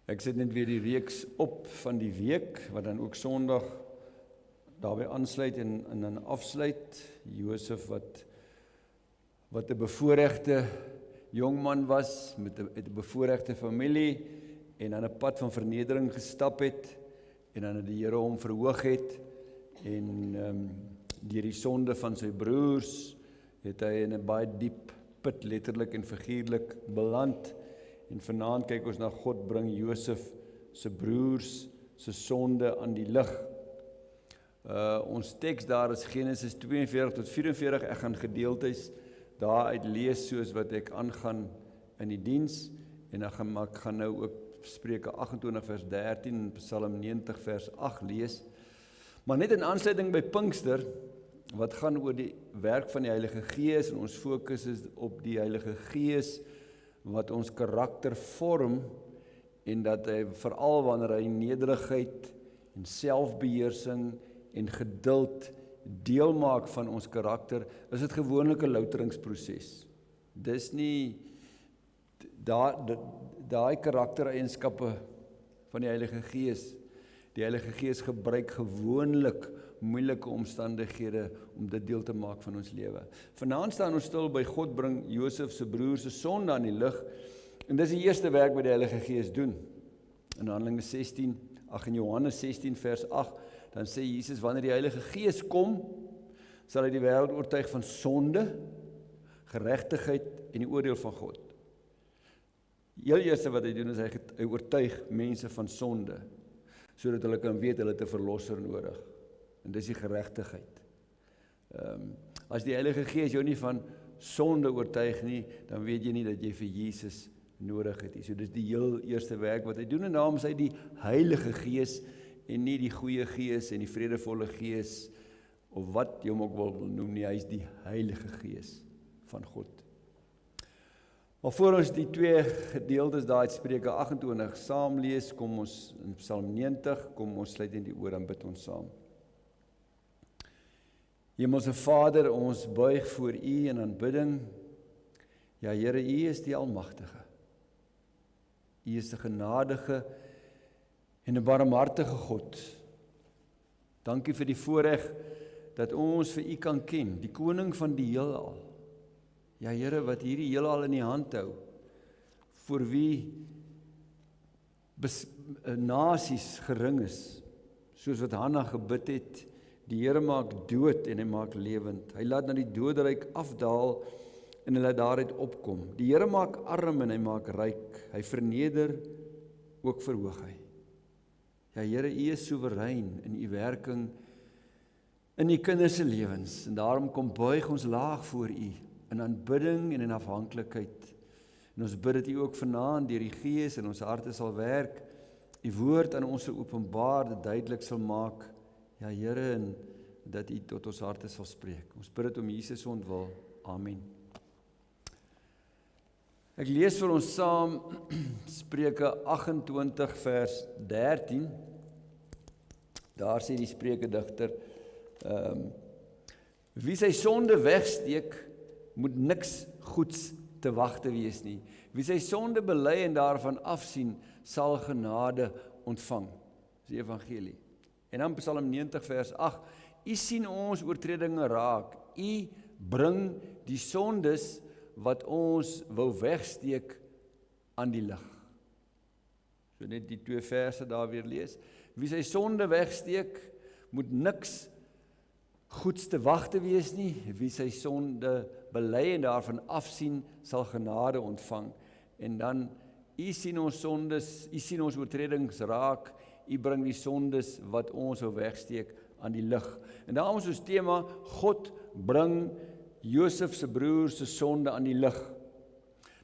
Ek sit net weer die reeks op van die week, wat dan ook Sondag daarbij aansluit en dan afsluit. Josef wat 'n bevoorregte jongman was, met 'n bevoorregte familie, en aan 'n pad van vernedering gestap het, en dan die Here hom verhoog het, en deur die sonde van sy broers, het hy in 'n baie diep put, letterlik en figuurlik, beland. En vanaand kyk ons na God bring Josef se broers se sonde aan die lig. Ons teks daar is Genesis 42 tot 44. Ek gaan gedeeltes daaruit lees soos wat ek aangaan in die diens, en ek gaan nou ook Spreuke 28 vers 13 en Psalm 90 vers 8 lees. Maar net in aansluiting by Pinkster, wat gaan oor die werk van die Heilige Gees, en ons fokus is op die Heilige Gees wat ons karakter vorm, en dat hy veral wanneer hy nederigheid en selfbeheersing en geduld deel maak van ons karakter, is dit gewoonlik 'n louteringsproses. Dis nie daai karaktereienskappe van die Heilige Gees. Die Heilige Gees gebruik gewoonlik moeilike omstandighede om dit deel te maak van ons lewe. Vanaand staan ons stil by God bring Josef se broers se sonde aan die lig, en dis die eerste werk wat die Heilige Gees doen. In Handelinge 16, in Johannes 16 vers 8, dan sê Jesus, wanneer die Heilige Gees kom, sal hy die wêreld oortuig van sonde, geregtigheid en die oordeel van God. Die heel eerste wat hy doen is hy oortuig mense van sonde, sodat hulle kan weet hulle het 'n verlosser nodig. En dis die geregtigheid. As die Heilige Gees jou nie van sonde oortuig nie, dan weet jy nie dat jy vir Jesus nodig het nie. So dis die heel eerste werk wat hy doen, en daarom is hy die Heilige Gees, en nie die goeie Gees en die vredevolle Gees, of wat jy hom ook wil noem nie, hy is die Heilige Gees van God. Maar voor ons die twee gedeeltes daar uit Spreuke 28 saam lees, kom ons in Psalm 90, kom ons sluit in die oor en bid ons saam. Hemelse Vader, ons buig voor U in aanbidding. Ja, Here, U is die Almagtige. U is 'n genadige en 'n barmhartige God. Dankie vir die voorreg dat ons vir U kan ken, die koning van die heelal. Ja, Here, wat hierdie heelal in die hand hou, voor wie nasies gering is, soos wat Hanna gebid het, die Here maak dood en hy maak lewend. Hy laat na die doderyk afdaal en hy laat daaruit opkom. Die Here maak arm en hy maak ryk. Hy verneder, ook verhoog hy. Ja, Here, U is soewerein in U werking in U kinders se lewens, en daarom kom buig ons laag voor U in aanbidding en in afhanklikheid. En ons bid dat U ook vanaand deur die Gees in ons harte sal werk, U woord aan ons sal openbaar, dit duidelik sal maak. Ja, Here, en dat U tot ons harte sal spreek. Ons bid dit om Jesus ontwil. Amen. Ek lees vir ons saam Spreuke 28 vers 13. Daar sê die spreukedigter, wie sy sonde wegsteek, moet niks goeds te wagte wees nie. Wie sy sonde bely en daarvan afsien, sal genade ontvang. Dis die evangelie. En dan Psalm 90 vers 8, U sien ons oortredinge raak, U bring die sondes wat ons wou wegsteek aan die lig. So net die twee verse daar weer lees. Wie sy sonde wegsteek, moet niks goeds te wagte wees nie. Wie sy sonde bely en daarvan afsien, sal genade ontvang. En dan, U sien ons sondes, U sien ons oortredings raak, U bring die sondes wat ons wou wegsteek aan die lig. En daarom is ons tema, God bring Josef se broers se sonde aan die lig.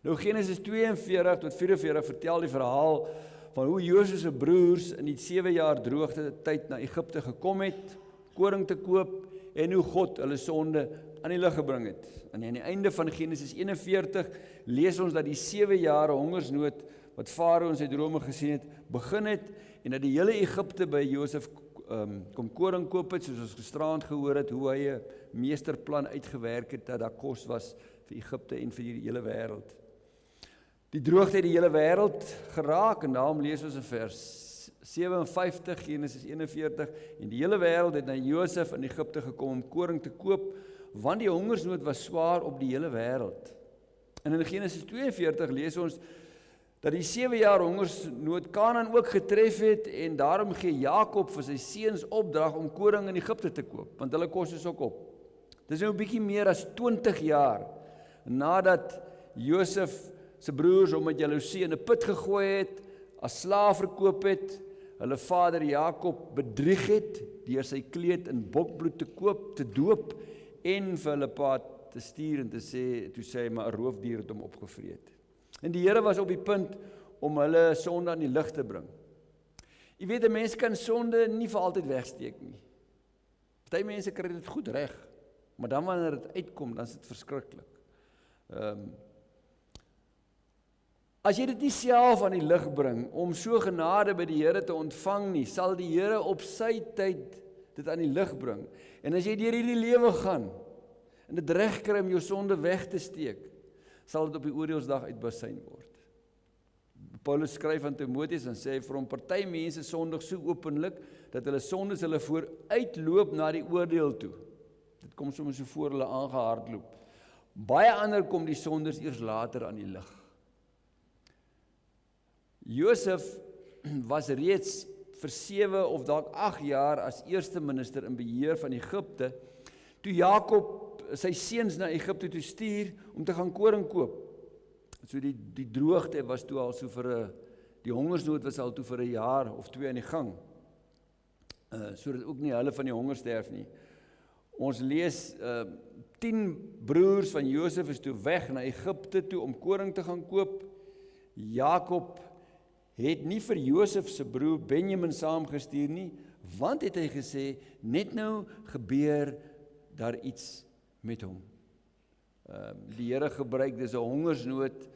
Nou Genesis 42 tot 44 vertel die verhaal van hoe Josef se broers in die 7 jaar droogte tyd na Egipte gekom het, koring te koop, en hoe God hulle sonde aan die lig gebring het. En aan die einde van Genesis 41 lees ons dat die 7 jare hongersnood wat Farao in sy drome gesien het, begin het, en dat die hele Egipte by Josef kom koring koop het, soos ons gisteraand gehoor het, hoe hy 'n meesterplan uitgewerk het, dat daar kos was vir Egipte en vir die hele wêreld. Die droogte het die hele wêreld geraak en daarom lees ons in vers 57, Genesis 41, en die hele wêreld het na Josef in Egipte gekom om koring te koop, want die hongersnood was swaar op die hele wêreld. En in Genesis 42 lees ons dat die 7 jaar hongersnood Kanaan ook getref het en daarom gee Jakob vir sy seuns opdrag om koring in Egipte te koop, want hulle kos is ook op. Dis nou 'n bietjie meer as 20 jaar nadat Josef se broers hom met jaloesie in 'n put gegooi het, as slaaf verkoop het, hulle vader Jakob bedrieg het deur sy kleed in bokbloed te koop, te doop en vir hulle pa te stuur en te sê, toe sê hy maar 'n roofdier het hom opgevreet. En die Here was op die punt om hulle sonde aan die lig te bring. Jy weet, 'n mens kan sonde nie vir altyd wegsteek nie. Party mense kry dit goed reg, maar dan wanneer dit uitkom, dan is dit verskriklik. As jy dit nie self aan die lig bring, om so genade by die Here te ontvang nie, sal die Here op sy tyd dit aan die lig bring. En as jy deur hierdie lewe gaan, en dit reg kry om jou sonde weg te steek, sal dit op die oordeelsdag uitbasyn word. Paulus skryf aan Timoteus en sê vir hom, party mense sondig so openlik, dat hulle sondes hulle vooruitloop na die oordeel toe. Dit kom soms so voor hulle aangehardloop. Baie ander kom die sondes eers later aan die lig. Josef was reeds vir 7 of dalk 8 jaar as eerste minister in beheer van Egipte, toe Jakob sy seuns na Egipte toe stuur om te gaan koring koop. So die droogte was toe al so die hongersnood was al toe vir 1 jaar of 2 aan die gang. Sodat ook nie hulle van die honger sterf nie. Ons lees 10 broers van Josef is toe weg na Egipte toe om koring te gaan koop. Jakob het nie vir Josef se broer Benjamin saamgestuur nie, want het hy gesê, net nou gebeur daar iets met hom. Die Here gebruik dis 'n hongersnood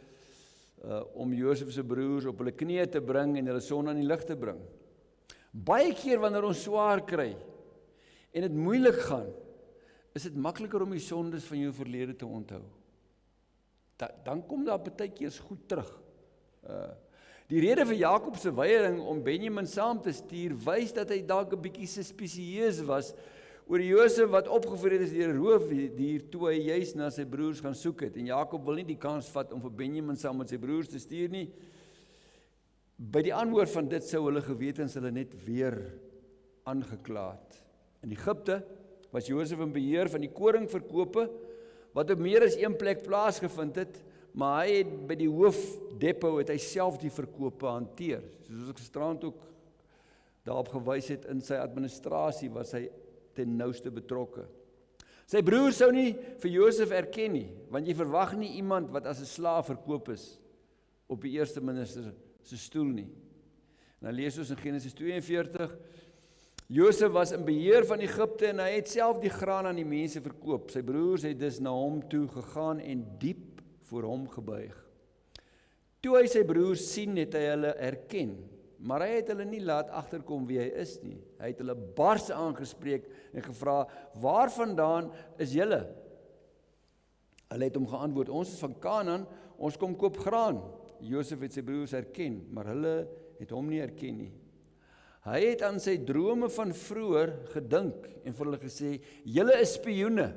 om Josef se broers op hulle knieë te bring en hulle son aan die lig te bring. Baie keer wanneer ons swaar kry en dit moeilik gaan, is dit makliker om die sondes van jou verlede te onthou. Dan kom daar baie keer goed terug. Die rede vir Jakob se weiering om Benjamin saam te stuur, wys dat hy dalk 'n bietjie suspisieus was oor Josef wat opgevreet is deur 'n roofdier toe hy juis na sy broers gaan soek het. En Jakob wil nie die kans vat om vir Benjamin saam met sy broers te stuur nie. By die antwoord van dit sou hulle gewetens hulle net weer aangekla het. In Egipte was Josef in beheer van die koringverkope wat op meer as een plek plaasgevind het, maar hy het by die hoofdepot het hy self die verkope hanteer. Soos ek gisterand ook daarop gewys het, in sy administrasie was hy ten nouste betrokke. Sy broer sou nie vir Josef erken nie, want jy verwag nie iemand wat as 'n slaaf verkoop is op die eerste minister se stoel nie. En dan lees ons in Genesis 42, Josef was in beheer van Egipte en hy het self die graan aan die mense verkoop. Sy broers het dus na hom toe gegaan en diep voor hom gebuig. Toe hy sy broers sien, het hy hulle erken, maar hy het hulle nie laat agterkom wie hy is nie. Hy het hulle bars aangespreek en gevra, "Waarvandaan is julle?" Hulle het hom geantwoord, "Ons is van Kanaan, ons kom koop graan." Josef het sy broers erken, maar hulle het hom nie erken nie. Hy het aan sy drome van vroeër gedink en vir hulle gesê, "Julle is spioene.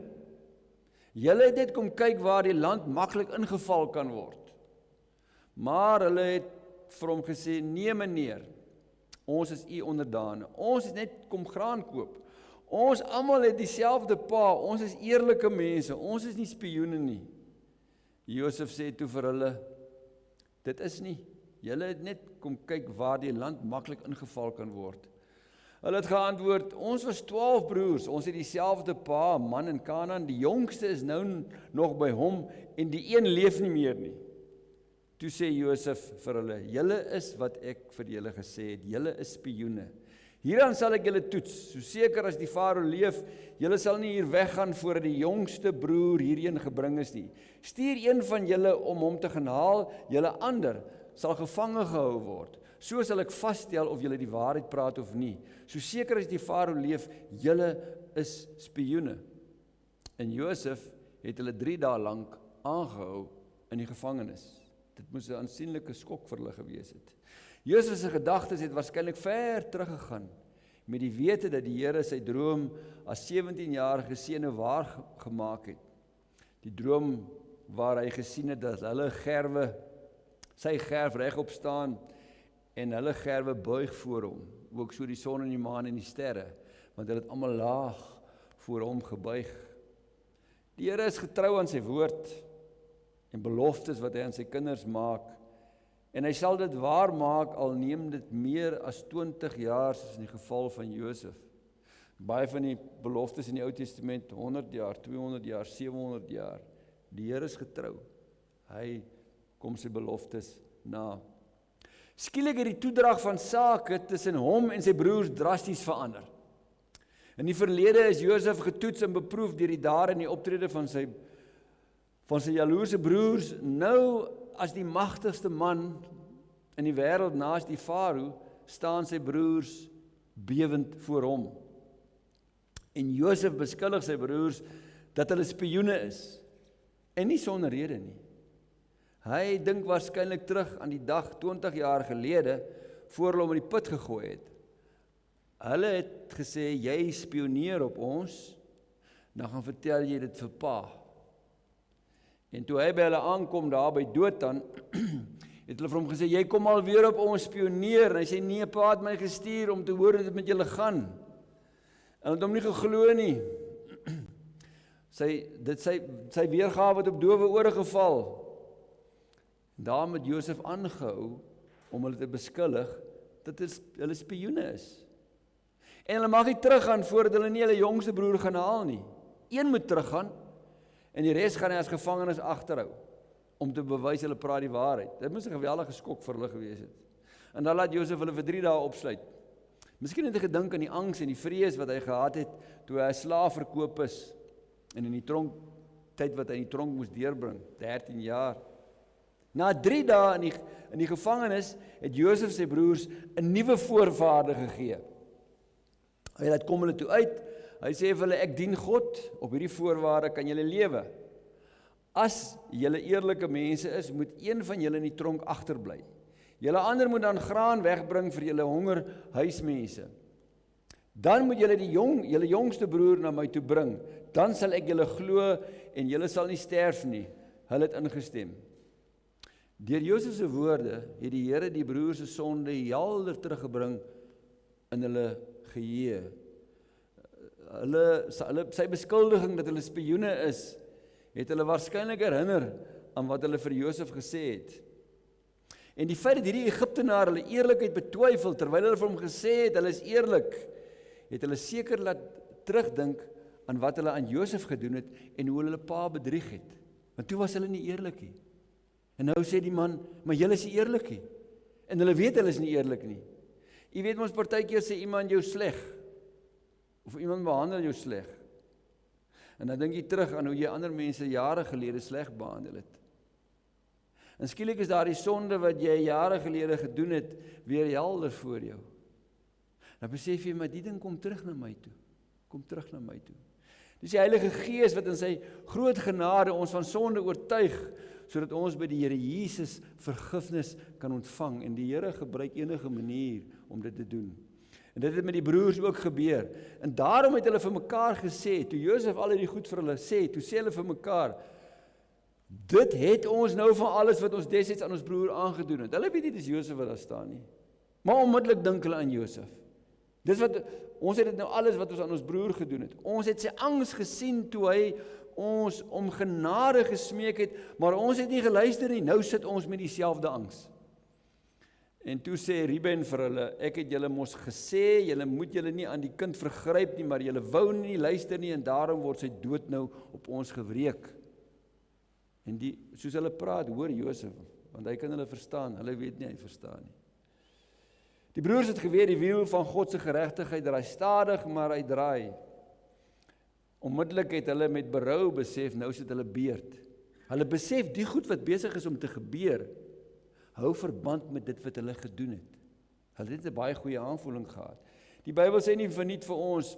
Julle het net kom kyk waar die land maklik ingeval kan word." Maar hulle het vir hom gesê, "Nee meneer, ons is u onderdane. Ons het net kom graan koop. Ons almal het dieselfde pa, ons is eerlike mense, ons is nie spioene nie." Josef sê toe vir hulle, "Dit is nie. Julle het net kom kyk waar die land maklik ingeval kan word." Hulle het geantwoord, "Ons was 12 broers, ons het dieselfde pa, man in Kanaan, die jongste is nou nog by hom en die een leef nie meer nie." Toe sê Josef vir hulle, "Julle is wat ek vir julle gesê het, julle is spioene. Hieraan sal ek julle toets, so seker as die farao leef, julle sal nie hier weggaan voordat die jongste broer hierheen gebring is nie. Stuur een van julle om hom te gaan haal, julle ander sal gevange gehou word. So sal ek vasstel of julle die waarheid praat of nie. So seker as die farao leef, julle is spioene." En Josef het hulle 3 dae lank aangehou in die gevangenis. Dit moes 'n aansienlike skok vir hulle gewees het. Josef se gedagtes het waarskynlik ver teruggegaan met die wete dat die Here sy droom as 17-jarige seun waargemaak het. Die droom waar hy gesien het dat hulle gerwe, sy gerf regop staan en hulle gerwe buig voor hom, ook so die son en die maan en die sterre, want hulle het almal laag voor hom gebuig. Die Here is getrou aan sy woord en beloftes wat hy aan sy kinders maak, en hy sal dit waar maak al neem dit meer as 20 jaar, soos in die geval van Josef. Baie van die beloftes in die Ou Testament, 100 jaar, 200 jaar, 700 jaar. Die Here is getrou. Hy kom sy beloftes na. Skielik het die toedrag van sake tussen hom en sy broers drasties verander. In die verlede is Josef getoets en beproef deur die dade en die optrede van sy jaloerse broers. Nou as die magtigste man in die wêreld naas die Farao, staan sy broers bewend voor hom. En Josef beskuldig sy broers dat hulle spioene is, en nie sonder rede nie. Hy dink waarskynlik terug aan die dag 20 jaar gelede, voor hulle hom in die put gegooi het. Hulle het gesê, jy spioneer op ons, dan gaan vertel jy dit vir pa. En toe hy by hulle aankom daar by Dothan, het hulle vir hom gesê, jy kom al weer op ons spioneer. En hy sê, nee, pa het my gestuur om te hoor hoe dit met julle gaan. En het hom nie geglo nie. Sy weergawe het op dowe ore geval. Daarom het Josef aangehou om hulle te beskuldig dat hulle spioene is. En hulle mag nie teruggaan voordat hulle nie hulle jongste broer gaan haal nie. Een moet teruggaan en die res gaan hy as gevangenes agterhou om te bewys hulle praat die waarheid. Dit moes 'n geweldige skok vir hulle gewees het. En dan laat Josef hulle vir 3 dae opsluit. Miskien het hy gedink aan die angs en die vrees wat hy gehad het toe hy 'n slaaf verkoop is en in die tronk tyd wat hy in die tronk moes deurbring, 13 jaar. Na 3 dae in die gevangenis het Josef sy broers 'n nuwe voorwaarde gegee. Hy laat kom hulle toe uit. Hy sê vir hulle, ek dien God, op hierdie voorwaarde kan julle lewe. As julle eerlike mense is, moet een van julle in die tronk agterbly. Julle ander moet dan graan wegbring vir julle honger huismense. Dan moet julle julle jongste broer na my toe bring. Dan sal ek julle glo en julle sal nie sterf nie. Hulle het ingestem. Deur Josef se woorde het die Here die broers se sonde helder teruggebring in hulle geheue. Sy beskuldiging dat hulle spioene is, het hulle waarskynlik herinner aan wat hulle vir Josef gesê het. En die feit dat hierdie Egiptenaar hulle eerlikheid betwyfel, terwyl hulle vir hom gesê het, hulle is eerlik, het hulle seker laat terugdink aan wat hulle aan Josef gedoen het en hoe hulle pa bedrieg het. Want toe was hulle nie eerlik nie. En nou sê die man, maar julle is nie eerlik nie. En hulle weet hulle is nie eerlik nie. Jy weet ons partykeer sê iemand jou sleg, of iemand behandel jou sleg. En dan dink jy terug aan hoe jy ander mense jare gelede sleg behandel het. En skielik is daar die sonde wat jy jare gelede gedoen het, weer helder voor jou. Dan besef jy, maar die ding kom terug na my toe. Kom terug na my toe. Dis die Heilige Gees wat in sy groot genade ons van sonde oortuig, sodat ons by die Here Jesus vergifnis kan ontvang. En die Here gebruik enige manier om dit te doen. En dit het met die broers ook gebeur. En daarom het hulle vir mekaar gesê, toe Josef al die goed vir hulle sê, toe sê hulle vir mekaar, dit het ons nou van alles wat ons destyds aan ons broer aangedoen het. Hulle weet nie dis Josef wat daar staan nie. Maar onmiddellik dink hulle aan Josef. Ons het dit nou alles wat ons aan ons broer gedoen het. Ons het sy angs gesien toe hy ons om genade gesmeek het, maar ons het nie geluister nie. Nou sit ons met dieselfde angs. En toe sê Ruben vir hulle, ek het julle mos gesê, julle moet julle nie aan die kind vergryp nie, maar julle wou nie luister nie, en daarom word sy dood nou op ons gewreek. En soos hulle praat, hoor Josef, want hy kan hulle verstaan, hulle weet nie, hy verstaan nie. Die broers het geweet, die wiel van God se geregtigheid draai stadig, maar hy draai. Onmiddellik het hulle met berou besef, nou sit hulle beurt. Hulle besef die goed wat besig is om te gebeur, hou verband met dit wat hulle gedoen het. Hulle het 'n baie goeie aanvoeling gehad. Die Bybel sê nie verniet vir ons,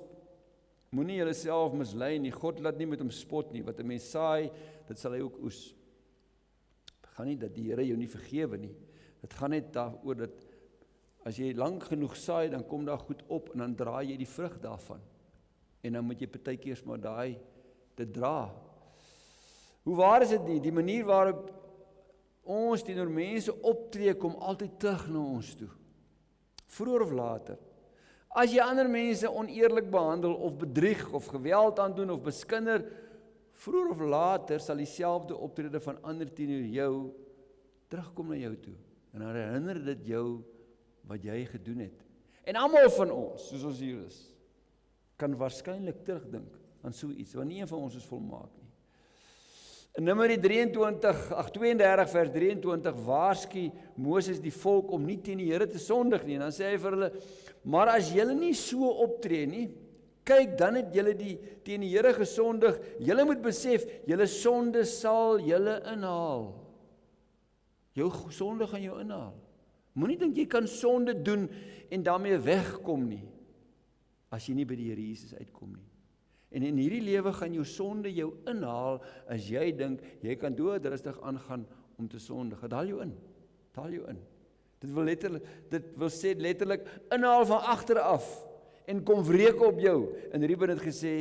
moenie jouself mislei nie, God laat nie met hom spot nie, wat 'n mens saai, dit sal hy ook oes. gaan nie dat die Here jou nie vergewe nie. Dit gaan net daaroor dat as jy lank genoeg saai, dan kom daar goed op en dan draai jy die vrug daarvan. En dan moet jy partykeers maar dit dra. Hoe waar is dit nie? Die manier waarop ons teenoor mense optree, kom altyd terug na ons toe. Vroeër of later. As jy ander mense oneerlik behandel, of bedrieg, of geweld aandoen, of beskinder, vroeër of later sal dieselfde optrede van ander teenoor jou terugkom na jou toe. En dan herinner dit jou wat jy gedoen het. En almal van ons, soos ons hier is, kan waarskynlik terugdink aan so iets, want nie een van ons is volmaak nie. In Numeri 32 vers 23 waarsku Moses die volk om nie teen die Here te sondig nie. En dan sê hy vir hulle, maar as julle nie so optree nie, kyk, dan het julle teen die Here gesondig. Julle moet besef, julle sonde sal julle inhaal. Jou sonde gaan jou inhaal. Moenie dink jy kan sonde doen en daarmee wegkom nie, as jy nie by die Here Jesus uitkom nie. En in hierdie lewe gaan jou sonde jou inhaal, as jy dink, jy kan doodrustig aangaan om te sondig. Dit haal jou in. Dit haal jou in. Dit wil sê letterlik, inhaal van agter af, en kom wreek op jou. En Ruben het gesê,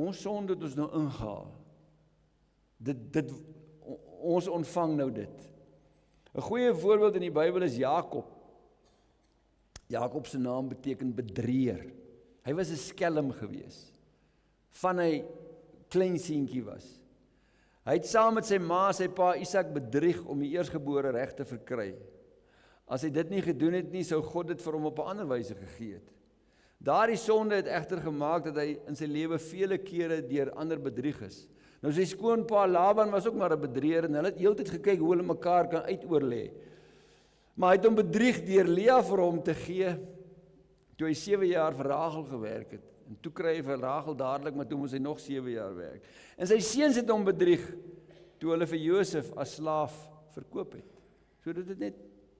ons sonde het ons nou ingehaal. Ons ontvang nou dit. 'n goeie voorbeeld in die Bybel is Jakob. Jakob se naam beteken bedrieër. Hy was 'n skelm gewees, van hy klein seentjie was. Hy het saam met sy ma, sy pa Isak bedrieg om die eersgebore reg te verkry. As hy dit nie gedoen het nie, sou God dit vir hom op 'n ander wyse gegee het. Daardie sonde het egter gemaak dat hy in sy lewe vele kere deur ander bedrieg is. Nou sy skoonpa Laban was ook maar 'n bedrieër en hulle het heeltyd gekyk hoe hulle mekaar kan uitoorlê. Maar hy het hom bedrieg deur Lea vir hom te gee, toe hy 7 jaar vir Rachel gewerk het. En toe kry hy vir Rachel dadelik, maar toe moes hy nog 7 jaar werk. En sy seuns het hom bedrieg, toe hulle vir Josef as slaaf verkoop het. So dit het net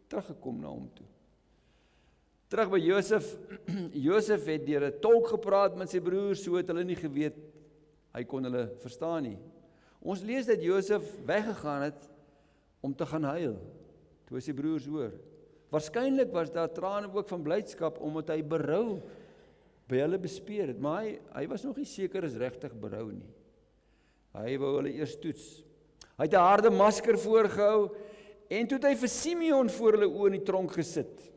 teruggekom na hom toe. Terug by Josef, Josef het deur 'n tolk gepraat met sy broers, so het hulle nie geweet, hy kon hulle verstaan nie. Ons lees dat Josef weggegaan het om te gaan huil, toe hy sy broers hoor. Waarskynlik was daar trane ook van blydskap, omdat hy berou by hulle bespeer het, maar hy was nog nie seker is regtig berou nie. Hy wou hulle eers toets. Hy het 'n harde masker voorgehou, en toe het hy vir Simeon voor hulle oë in die tronk gesit,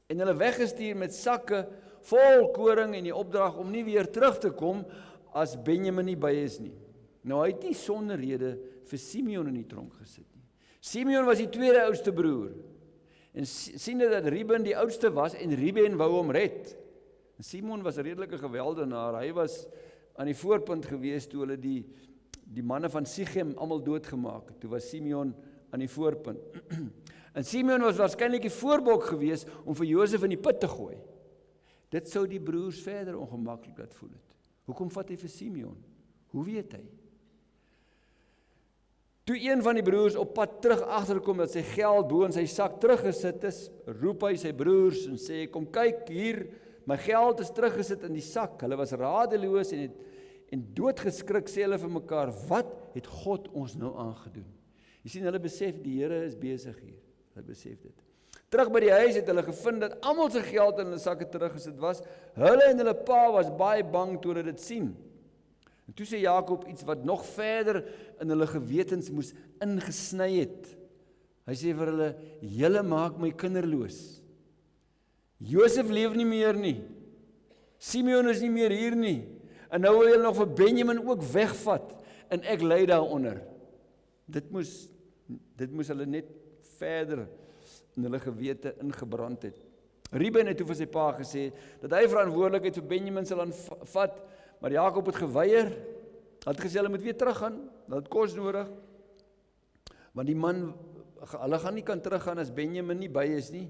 en hulle weggestuur met sakke vol koring en die opdrag om nie weer terug te kom as Benjamin nie by is nie. Nou hy het nie sonder rede vir Simeon in die tronk gesit nie. Simeon was die tweede oudste broer. En sien dat Ruben die oudste was en Ruben wou hom red. En Simon was 'n redelike geweldenaar. Hy was aan die voorpunt gewees toe hulle die manne van Sichem almal doodgemaak het. Toe was Simeon aan die voorpunt. En Simeon was waarskynlik die voorbok gewees om vir Josef in die put te gooi. Dit sou die broers verder ongemaklik laat voel het. Hoekom vat hy vir Simeon? Hoe weet hy? Toe een van die broers op pad terug agterkom dat sy geld bo in sy sak teruggesit is, roep hy sy broers en sê, kom kyk hier, my geld is teruggesit in die sak. Hulle was radeloos en doodgeskrik, sê hulle vir mekaar, wat het God ons nou aangedoen? Jy sien, hulle besef die Here is besig hier. Hulle besef dit. Terug by die huis het hulle gevind dat almal se geld in hulle sakke teruggesit was. Hulle en hulle pa was baie bang toe hulle dit sien. En toe sê Jakob iets wat nog verder in hulle gewetens moes ingesny het. Hy sê vir hulle, julle maak my kinderloos. Josef leef nie meer nie. Simeon is nie meer hier nie. En nou wil julle nog vir Benjamin ook wegvat. En ek ly daaronder. Dit moes hulle net verder in hulle gewete ingebrand het. Ruben het toe vir sy pa gesê, dat hy verantwoordelikheid vir Benjamin sal aanvat, maar Jakob het geweier. Hy het gesê, hulle moet weer teruggaan, dat het kos nodig. Want die man, hulle gaan nie kan teruggaan as Benjamin nie by is nie.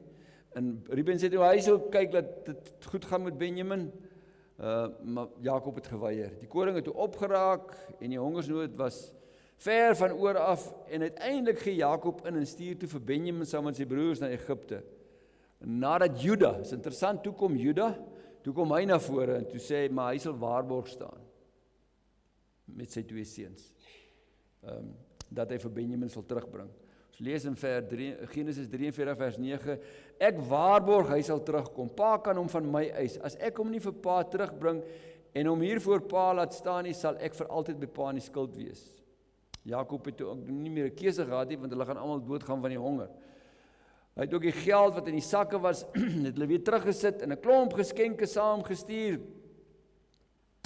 En Ruben sê toe, hy sal kyk dat dit goed gaan met Benjamin, maar Jakob het geweier. Die koring het toe opgeraak, en die hongersnood was ver van oor af, en uiteindelik gee Jakob in en stuur toe vir Benjamin saam met sy broers na Egipte. Nadat Juda, is interessant, toe kom Juda, toe kom hy na vore, en toe sê hy, maar hy sal waarborg staan, met sy 2 seuns, dat hy vir Benjamin sal terugbring. Ons lees in Genesis 43 vers 9, ek waarborg hy sal terugkom, pa kan hom van my eis, as ek hom nie vir pa terugbring, en hom hier voor pa laat staan nie, sal ek vir altyd by pa in die skuld wees. Jakob het ook nie meer 'n keuse gehad nie, want hulle gaan almal doodgaan van die honger. Hy het ook die geld wat in die sakke was, het hulle weer teruggesit en 'n klomp geskenke saamgestuur.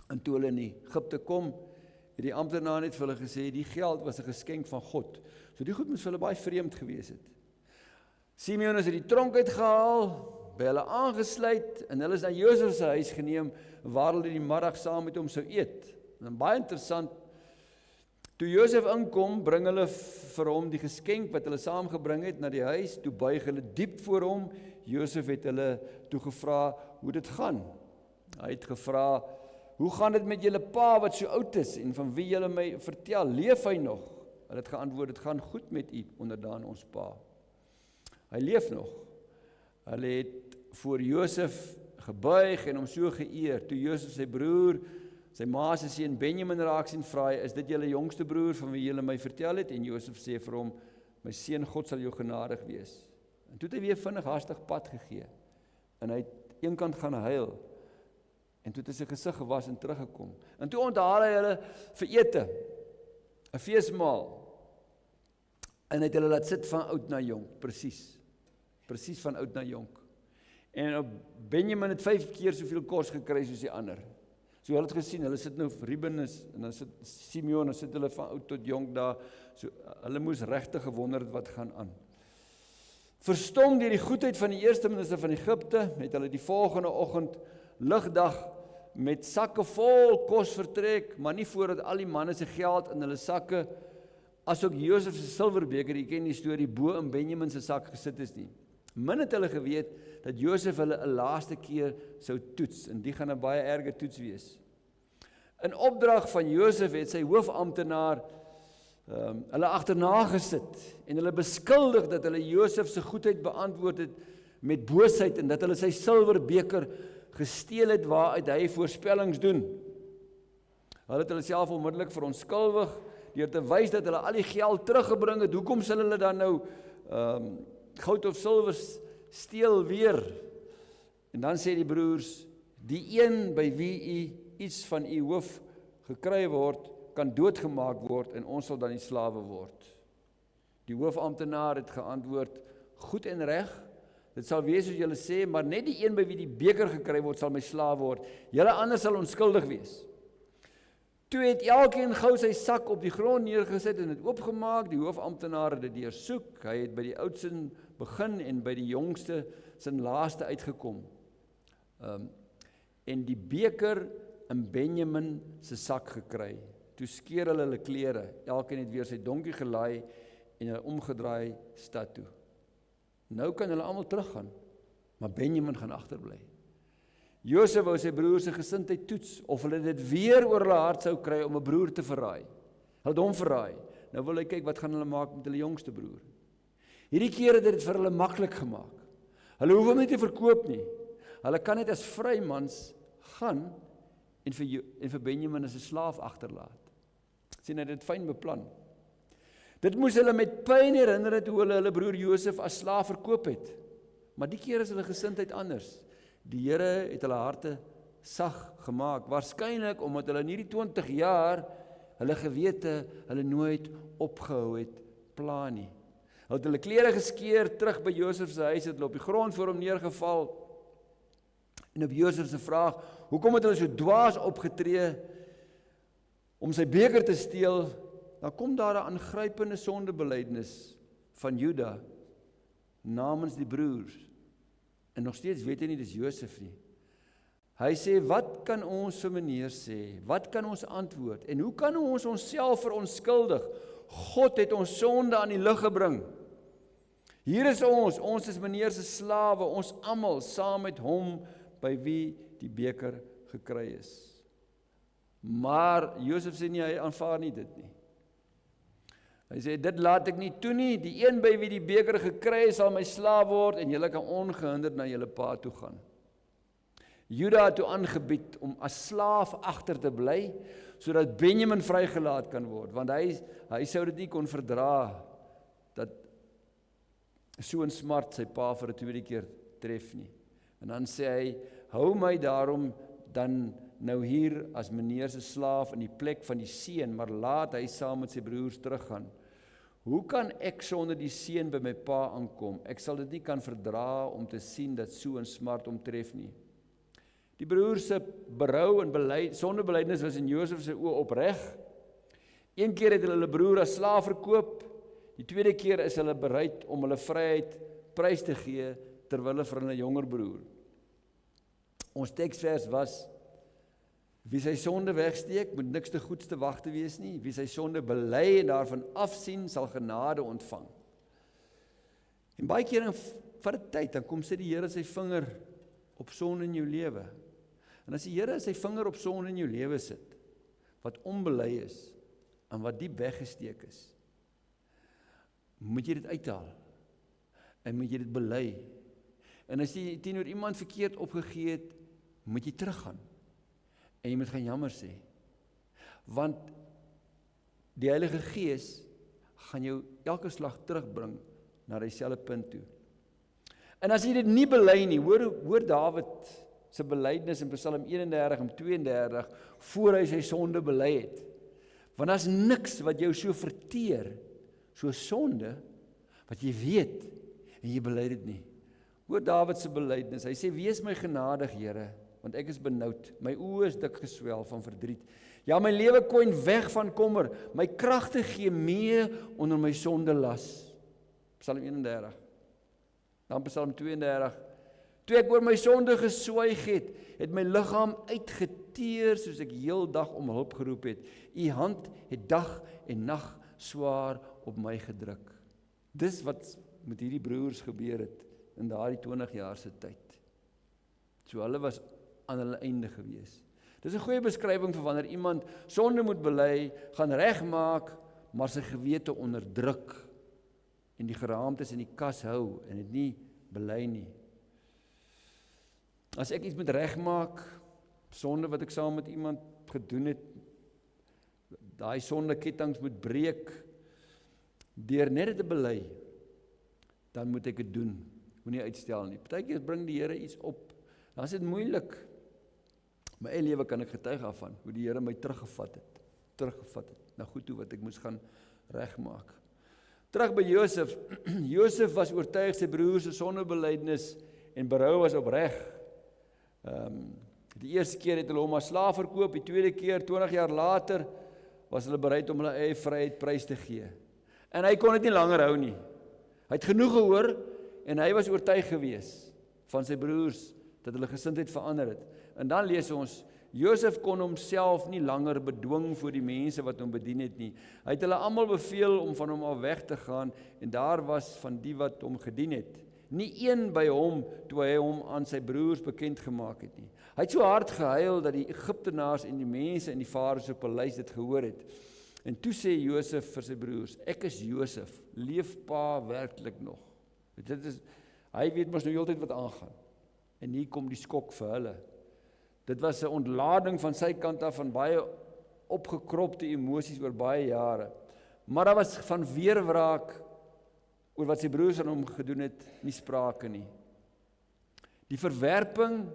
En toe hulle in Egipte kom, het die amptenaar net vir hulle gesê, die geld was 'n geskenk van God. So die goed moes vir hulle baie vreemd gewees het. Simeon is uit die tronk uitgehaal, by hulle aangesluit, en hulle is na Josef se huis geneem, waar hulle die middag saam met hom sou eet. En baie interessant, toe Josef inkom, bring hulle vir hom die geskenk wat hulle saamgebring het na die huis, toe buig hulle diep voor hom. Josef het hulle toe gevra hoe dit gaan. Hy het gevra, hoe gaan dit met julle pa wat so oud is en van wie julle my vertel, leef hy nog? Hulle het geantwoord, dit gaan goed met u, onderdaan ons pa. Hy leef nog. Hulle het voor Josef gebuig en hom so geëer. Toe Josef sy broer, sy ma se seun Benjamin raak sien, vra hy, is dit julle jongste broer van wie julle my vertel het? En Josef sê vir hom, my seun, God sal jou genadig wees. En toe het hy weer vinnig hastig pad gegee. En hy het eenkant gaan huil. En toe het hy sy gesig gewas en teruggekom. En toe onthaal hy hulle vir ete, 'n feesmaal. En hy het hulle laat sit van oud na jonk, presies van oud na jonk. En Benjamin het 5 keer soveel kos gekry soos die ander. So hulle het gesien, hulle sit nou Reuben en dan sit Simeon, dan sit hulle van oud tot jonk daar. So hulle moes regtig gewonder het wat gaan aan. Verstom deur die goedheid van die eerste minister van Egipte, het hulle die volgende oggend ligdag met sakke vol kos vertrek, maar nie voordat al die manne se geld in hulle sakke, asook Josef se silverbeker, jy ken die storie, bo in Benjamin se sak gesit is nie. Min het hulle geweet dat Josef hulle 'n laaste keer sou toets, en die gaan 'n baie erge toets wees. In opdrag van Josef het sy hoofamptenaar hulle agterna gesit en hulle beskuldig dat hulle Josef se goedheid beantwoord het met boosheid en dat hulle sy silverbeker gesteel het waaruit hy voorspellings doen. Hulle het hulle self onmiddellik verontskuldig deur te wys dat hulle al die geld teruggebring het. Hoekom sal hulle dan nou goud of silwer steel weer? En dan sê die broers, die een by wie u iets van u hoof gekry word, kan doodgemaak word en ons sal dan die slawe word. Die hoofamptenaar het geantwoord, goed en reg, dit sal wees soos julle sê, maar net die een by wie die beker gekry word, sal my slaaf word. Julle anders sal onskuldig wees. Toe het elkeen gou sy sak op die grond neergesit en dit oopgemaak. Die hoofamptenaar het dit deursoek. Hy het by die oudste begin en by die jongste sin laaste uitgekom. En die beker in Benjamin se sak gekry. Toe skeer hulle klere. Elkeen het weer sy donkie gelaai en hulle omgedraai stad toe. Nou kan hulle almal teruggaan, maar Benjamin gaan agterbly. Josef wou sy broer se gesindheid toets, of hulle dit weer oor hulle hart sou kry om 'n broer te verraai. Hulle het hom verraai. Nou wil hy kyk wat gaan hulle maak met hulle jongste broer. Hierdie keer het dit vir hulle maklik gemaak. Hulle hoef hom nie te verkoop nie. Hulle kan net as vrymans gaan en vir Benjamin as 'n slaaf agterlaat. Sien hy dit fyn beplan. Dit moes hulle met pyn herinner het hoe hulle broer Josef as slaaf verkoop het. Maar die keer is hulle gesindheid anders. Die Here het hulle harte sag gemaak, waarskynlik omdat hulle in hierdie 20 jaar hulle gewete hulle nooit opgehou het pla nie. Hulle het hulle klere geskeur, terug by Josef se huis, het hulle op die grond voor hom neergeval. En op Josef se vraag, hoekom het hulle so dwaas opgetree om sy beker te steel, dan kom daar 'n aangrypende sondebelydenis van Juda namens die broers. En nog steeds weet hy nie dis Josef nie. Hy sê, wat kan ons vir meneer sê? Wat kan ons antwoord? En hoe kan ons onsself verontskuldig? God het ons sonde aan die lig gebring. Hier is ons is meneer se slawe, ons almal saam met hom by wie die beker gekry is. Maar Josef sê nie, hy aanvaar nie dit nie. Hy sê, dit laat ek nie toe nie, die een by wie die beker gekry is, sal my slaaf word, en julle kan ongehinderd na julle pa toe gaan. Juda het toe aangebied om as slaaf agter te bly, sodat Benjamin vrygelaat kan word, want hy sou dit nie kon verdra, dat so in smart sy pa vir 'n tweede keer tref nie. En dan sê hy, hou my daarom dan nou hier as meneer se slaaf in die plek van die seun, maar laat hy saam met sy broers teruggaan. Hoe kan ek sonder die seun by my pa aankom? Ek sal dit nie kan verdra om te sien dat so 'n smart omtref nie. Die broers se berou en sondebelydenis was in Josef se oë opreg. Een keer het hulle broer as slaaf verkoop, die tweede keer is hulle bereid om hulle vryheid prys te gee terwille vir hulle jonger broer. Ons teksvers was, wie sy sonde wegsteek, moet niks te goeds te wag te wees nie. Wie sy sonde bely en daarvan afsien, sal genade ontvang. En baie keer van 'n tyd, dan kom sit die Here sy vinger op sonde in jou lewe. En as die Here sy vinger op sonde in jou lewe sit, wat onbely is, en wat diep weggesteek is, moet jy dit uithaal, en moet jy dit bely. En as jy teenoor iemand verkeerd opgegee het, moet jy teruggaan. En jy moet gaan jammer sê. Want die Heilige Gees gaan jou elke slag terugbring na dieselfde punt toe. En as jy dit nie bely nie, hoor Dawid se belydenis in Psalm 31 en 32 voor hy sy sonde bely het. Want daar's niks wat jou so verteer, so sonde, wat jy weet en jy bely dit nie. Hoor Dawid se belydenis. Hy sê, wees my genadig, Here, want ek is benoud. My oë is dik geswel van verdriet. Ja, my lewe kwyn weg van kommer. My kragte gee mee onder my sonde las. Psalm 31. Dan Psalm 32. Toe ek oor my sonde geswyg het my liggaam uitgeteer soos ek heeldag om hulp geroep het. U hand het dag en nag swaar op my gedruk. Dis wat met hierdie broers gebeur het in daardie 20 jaar se tyd. So hulle was aan hulle einde gewees. Dis 'n goeie beskrywing vir wanneer iemand sonde moet bely, gaan regmaak, maar sy gewete onderdruk en die geraamtes in die kas hou en dit nie bely nie. As ek iets moet regmaak, sonde wat ek saam met iemand gedoen het, daai sondekettinge moet breek, deur net dit te bely, dan moet ek dit doen. Moenie uitstel nie. Partykeer bring die Here iets op, dan is dit moeilik. My eie lewe kan ek getuig daarvan, hoe die Here my teruggevat het, na goed toe wat ek moes gaan regmaak. Terug by Josef. Josef was oortuig sy broers se sondebelydenis en berou was opreg. Die eerste keer het hulle hom as slaaf verkoop, die tweede keer, 20 jaar later, was hulle bereid om hulle eie vryheid prys te gee. En hy kon dit nie langer hou nie. Hy het genoeg gehoor, en hy was oortuig gewees van sy broers, dat hulle gesindheid verander het. En dan lees ons, Josef kon homself nie langer bedwing voor die mense wat hom bedien het nie. Hy het hulle almal beveel om van hom af weg te gaan, en daar was van die wat hom gedien het. Nie een by hom, toe hy hom aan sy broers bekend gemaak het nie. Hy het so hard gehuil, dat die Egiptenaars en die mense in die Farao se paleis dit gehoor het. En toe sê Josef vir sy broers, ek is Josef, leef pa werklik nog? Hy weet mos nou heeltyd wat aangaan. En hier kom die skok vir hulle. Dit was 'n ontlading van sy kant af van baie opgekropte emosies oor baie jare. Maar daar was van weerwraak oor wat sy broers aan hom gedoen het, nie sprake nie. Die verwerping,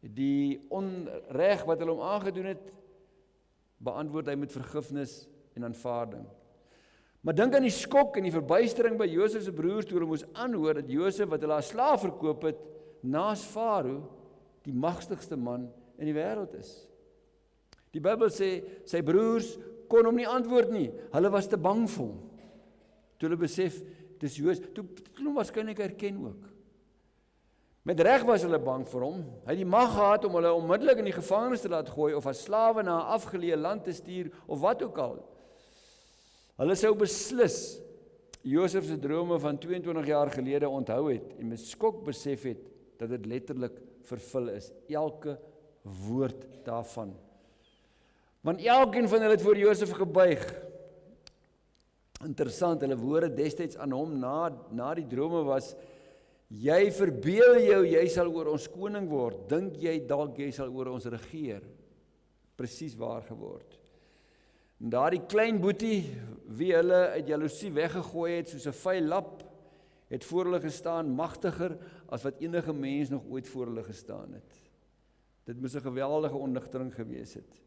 die onreg wat hulle hom aangedoen het, beantwoord hy met vergifnis en aanvaarding. Maar dink aan die skok en die verbuistering by Josef se broers toe hulle moes aanhoor dat Josef wat hulle as slaaf verkoop het, naas Farao die magtigste man in die wêreld is. Die Bybel sê sy broers kon hom nie antwoord nie. Hulle was te bang vir hom. Toe hulle besef dis Josef, toe hom waarskynlik herken ook. Met reg was hulle bang vir hom. Hy het die mag gehad om hulle onmiddellik in die gevangenis te laat gooi of as slawe na 'n afgeleë land te stuur of wat ook al. Hulle sou beslis Josef se drome van 22 jaar gelede onthou het en met skok besef het dat dit letterlik vervul is, elke woord daarvan. Want elkeen van hulle het voor Josef gebuig. Interessant, hulle woorde destyds aan hom na die drome was, jy verbeel jou, jy sal oor ons koning word, dink jy dalk jy sal oor ons regeer. Presies waar geword. En daardie klein boetie, wie hulle uit jaloesie weggegooi het soos 'n vuil lap, het voor hulle gestaan, magtiger as wat enige mens nog ooit voor hulle gestaan het. Dit moes 'n geweldige onnigtering gewees het.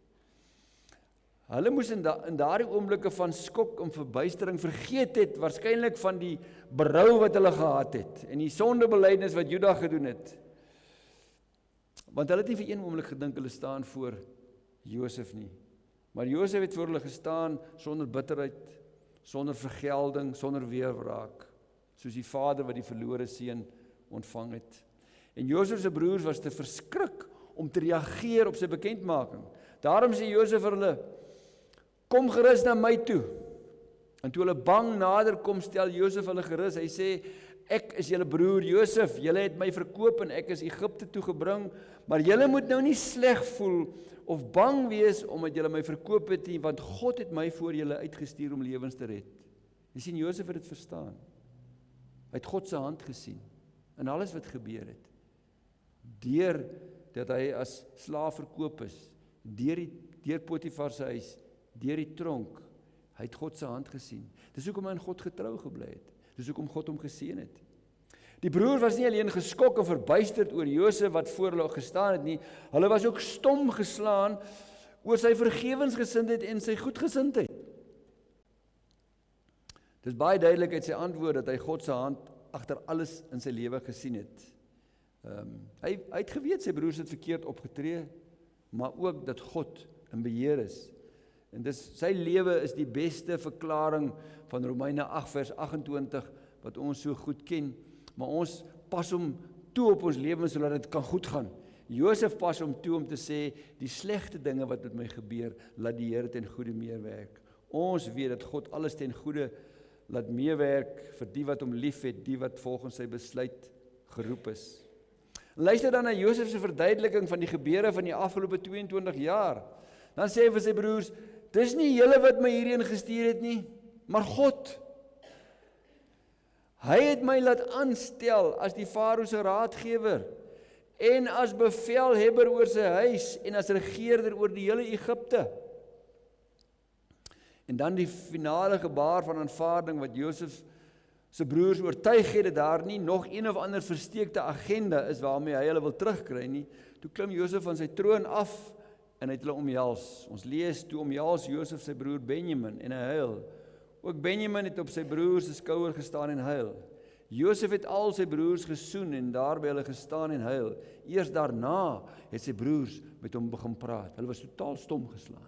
Hulle moes in daardie oomblikke van skok en verbuistering vergeet het, waarskynlik van die berou wat hulle gehad het, en die sondebelydenis wat Juda gedoen het. Want hulle het nie vir een oomblik gedink hulle staan voor Josef nie. Maar Josef het voor hulle gestaan sonder bitterheid, sonder vergelding, sonder weerwraak, soos die vader wat die verlore seun ontvang het. En Josef se broers was te verskrik om te reageer op sy bekendmaking. Daarom sê Josef vir hulle, kom gerus na my toe. En toe hulle bang nader kom, stel Josef hulle gerus. Hy sê, ek is julle broer Josef, julle het my verkoop en ek is Egipte toe gebring, maar julle moet nou nie sleg voel of bang wees omdat julle my verkoop het nie, want God het my voor julle uitgestuur om lewens te red. Jy sien, Josef het dit verstaan. Hy het God se hand gesien in alles wat gebeur het. Deur dat hy as slaaf verkoop is, deur Potifar se huis, deur die tronk, hy het God se hand gesien. Dis hoekom hy aan God getrou gebly het. Dis hoekom God hom geseën het. Die broer was nie alleen geskok en verbuisterd oor Josef wat voor hulle gestaan het nie, hulle was ook stom geslaan oor sy vergewensgesindheid en sy goedgesindheid. Dis baie duidelik uit sy antwoord dat hy God se hand agter alles in sy lewe gesien het. Hy het geweet sy broers het verkeerd opgetree, maar ook dat God in beheer is. En sy lewe is die beste verklaring van Romeine 8 vers 28 wat ons so goed ken, maar ons pas hom toe op ons lewens sodat dit kan goed gaan. Josef pas hom toe om te sê, die slegte dinge wat met my gebeur, laat die Here ten goeie meewerk. Ons weet dat God alles ten goeie laat meewerk vir die wat hom liefhet, die wat volgens sy besluit geroep is. Luister dan na Josef se verduideliking van die gebeure van die afgelope 22 jaar. Dan sê hy vir sy broers, dis nie julle wat my hierheen gestuur het nie, maar God. Hy het my laat aanstel as die Farao se raadgewer en as bevelhebber oor sy huis en as regeerder oor die hele Egipte. En dan die finale gebaar van aanvaarding wat Josef se broers oortuig het dat daar nie nog een of ander versteekte agenda is waarmee hy hulle wil terugkry nie. Toe klim Josef van sy troon af en hy het hulle omhels. Ons lees, toe omhels Josef sy broer Benjamin en hy huil. Ook Benjamin het op sy broers se skouer gestaan en huil. Josef het al sy broers gesoen en daarby hulle gestaan en huil. Eers daarna het sy broers met hom begin praat. Hulle was totaal stom geslaan.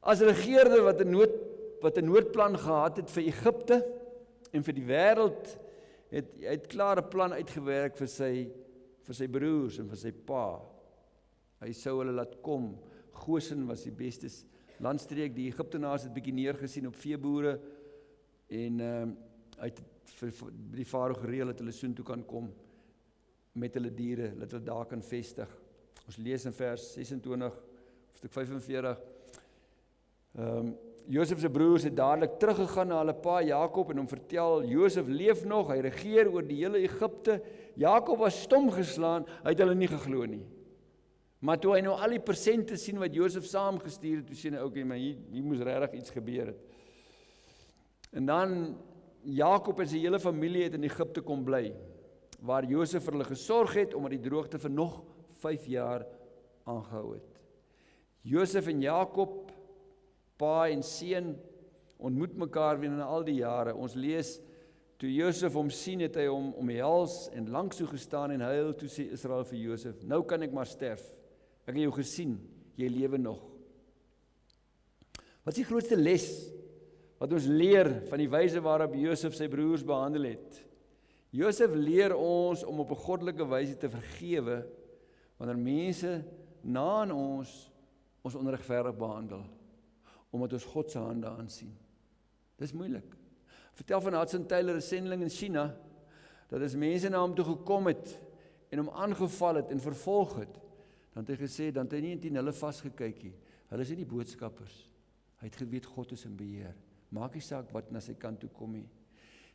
As regeerder wat 'n noodplan gehad het vir Egipte en vir die wêreld, het klare plan uitgewerk vir sy broers en vir sy pa. Hy sou hulle laat kom. Goshen was die beste landstreek. Die Egiptenaars het bietjie neergesien op veeboere en hy het vir die Farao gereël dat hulle soontoe kan kom met hulle diere, dat hulle daar kan vestig. Ons lees in vers 26, hoofstuk 45. Josef se broers het dadelik teruggegaan na hulle pa Jakob en hom vertel, Josef leef nog, hy regeer oor die hele Egipte. Jakob was stom geslaan, hy het hulle nie geglo nie. Maar toe hy nou al die persente sien wat Josef saamgestuur het, toe sê hy, okay, maar hier moes regtig iets gebeur het. En dan Jakob en sy hele familie het in Egipte kom bly, waar Josef vir hulle gesorg het, omdat die droogte vir nog 5 jaar aangehou het. Josef en Jakob, pa en seun, ontmoet mekaar weer in al die jare. Ons lees, toe Josef hom sien, het hy hom omhels en langs toe gestaan en huil. Toe sê Israel vir Josef, nou kan ek maar sterf. Ek het jou gesien, jy lewe nog. Wat is die grootste les wat ons leer van die wyse waarop Josef sy broers behandel het? Josef leer ons om op 'n goddelike wyse te vergewe wanneer mense na aan ons onregverdig behandel, omdat ons God se hande aansien. Dis moeilik. Vertel van Hudson Taylor, 'n sendeling in China, dat as mense na hom toe gekom het en hom aangeval het en vervolg het, dan het hy gesê, dan het hy nie teen hulle vasgekyk nie. Hulle is nie die boodskappers. Hy het geweet God is in beheer. Maak nie saak wat na sy kant toe kom nie.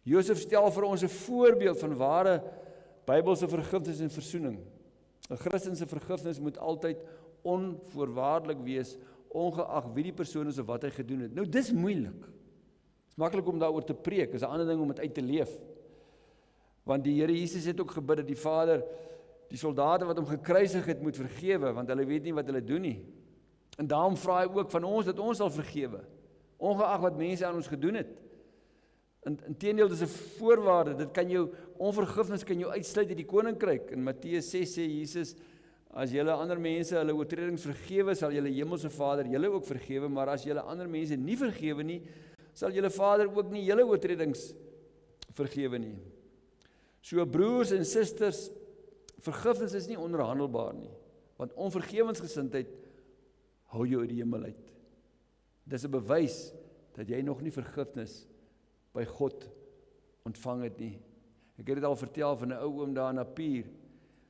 Josef stel vir ons 'n voorbeeld van ware Bybelse vergifnis en versoening. 'n Christen se vergifnis moet altyd onvoorwaardelik wees, ongeag wie die persoon is of wat hy gedoen het. Nou dis moeilik. Dis maklik om daaroor te preek, is 'n ander ding om dit uit te leef. Want die Here Jesus het ook gebid dat die Vader die soldate wat hom gekruisig het moet vergewe, want hulle weet nie wat hulle doen nie. En daarom vra hy ook van ons dat ons sal vergewe, ongeag wat mense aan ons gedoen het. Inteendeel, dit is 'n voorwaarde, dit kan jou, onvergifnis kan jou uitsluit uit die koninkryk. In Matteus 6 sê Jesus, as julle ander mense hulle oortredings vergewe, sal julle hemelse Vader julle ook vergewe, maar as julle ander mense nie vergewe nie, sal julle Vader ook nie julle oortredings vergewe nie. So broers en susters, vergifnis is nie onderhandelbaar nie, want onvergewensgesindheid hou jou uit die hemel uit. Dis 'n bewys dat jy nog nie vergifnis by God ontvang het nie. Ek het dit al vertel van 'n ou oom daar in Napier.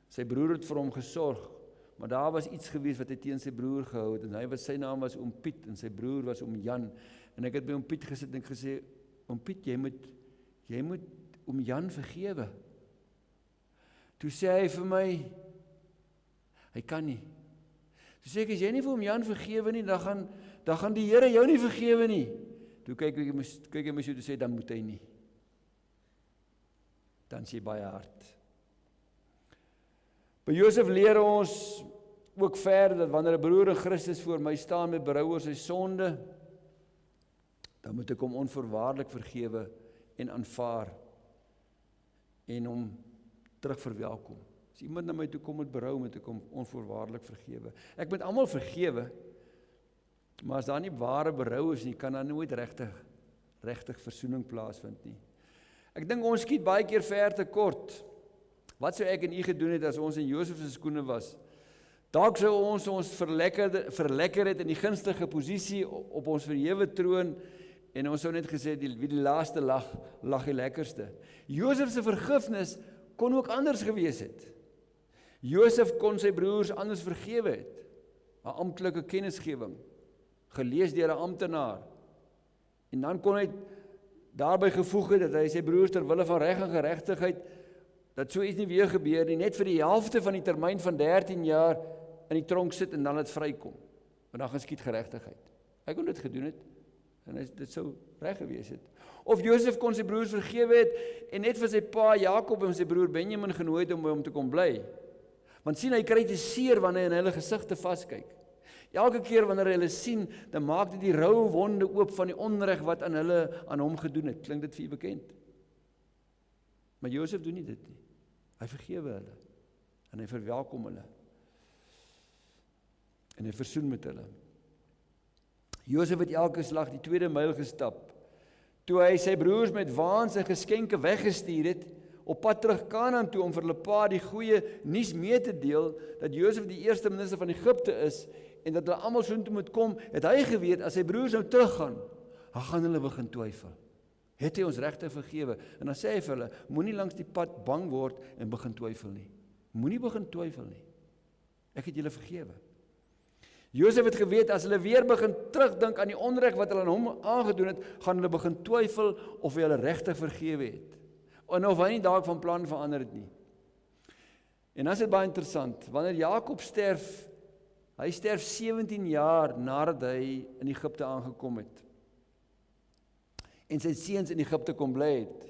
Sy broer het vir hom gesorg, maar daar was iets gewees wat hy teen sy broer gehou het, en sy naam was oom Piet, en sy broer was oom Jan, en ek het by oom Piet gesit en ek gesê, oom Piet, jy moet oom Jan vergewe. Toe sê hy vir my, hy kan nie. Toe sê ek, as jy nie vir oom Jan vergewe nie, dan gaan die Here jou nie vergewe nie. Toe kyk hy my so, toe sê, dan moet hy nie. Dan sê hy baie hard. By Josef leer ons ook verder, dat wanneer 'n broer in Christus voor my staan met berou oor sy sonde, dan moet ek hom onvoorwaardelik vergewe en aanvaar, en hom terug verwelkom. As iemand na my toe kom met berou, moet ek hom onvoorwaardelik vergewe. Ek moet almal vergewe, maar as daar nie ware berou is nie, kan daar nooit regtig versoening plaasvind nie. Ek dink ons skiet baie keer ver te kort. Wat sou ek en u gedoen het as ons in Josef se skoene was? Dalk sou ons verlekker het in die gunstige posisie op ons verhewe troon, en ons sou net gesê, wie die laaste lag die lekkerste. Josef se vergifnis kon ook anders gewees het. Josef kon sy broers anders vergewe het. 'n Amptelike kennisgewing, gelees deur 'n amptenaar. En dan kon hy daarby gevoeg het dat hy sy broers ter wille van reg en geregtigheid, dat so iets nie weer gebeur nie, net vir die helfte van die termyn van 13 jaar in die tronk sit en dan het vrykom. Want dan geskied geregtigheid. Hy kon dit gedoen het, en dit sou reg gewees het. Of Josef kon sy broers vergewe het, en net vir sy pa Jakob en sy broer Benjamin genooi het om by hom te kom bly. Want sien, hy kry te seer wanneer hy in hulle gesigte vaskyk. Elke keer wanneer hy hulle sien, dan maak dit die rou wonde oop van die onreg wat aan hom gedoen het. Klink dit vir u bekend? Maar Josef doen nie dit nie. Hy vergewe hulle, en hy verwelkom hulle, en hy versoen met hulle. Josef het elke slag die tweede myl gestap, toe hy sy broers met waans en geskenke weggestuur het, op pad terug Kanaan toe, om vir hulle pa die goeie nuus mee te deel, dat Josef die eerste minister van Egipte is, en dat hulle almal soontoe moet kom, het hy geweet, as sy broers nou teruggaan, dan gaan hulle begin twyfel. Het hy ons regtig vergewe? En dan sê hy vir hulle, moenie langs die pad bang word en begin twyfel nie. Moenie begin twyfel nie. Ek het julle vergewe. Josef het geweet, as hulle weer begin terugdink aan die onreg wat hulle aan hom aangedoen het, gaan hulle begin twyfel of hy hulle regtig vergewe het. En of hy nie dalk van plan verander het nie. En dan is dit baie interessant, wanneer Jakob sterf, hy sterf 17 jaar nadat hy in Egipte aangekom het. En sy seuns in Egipte kom bly het.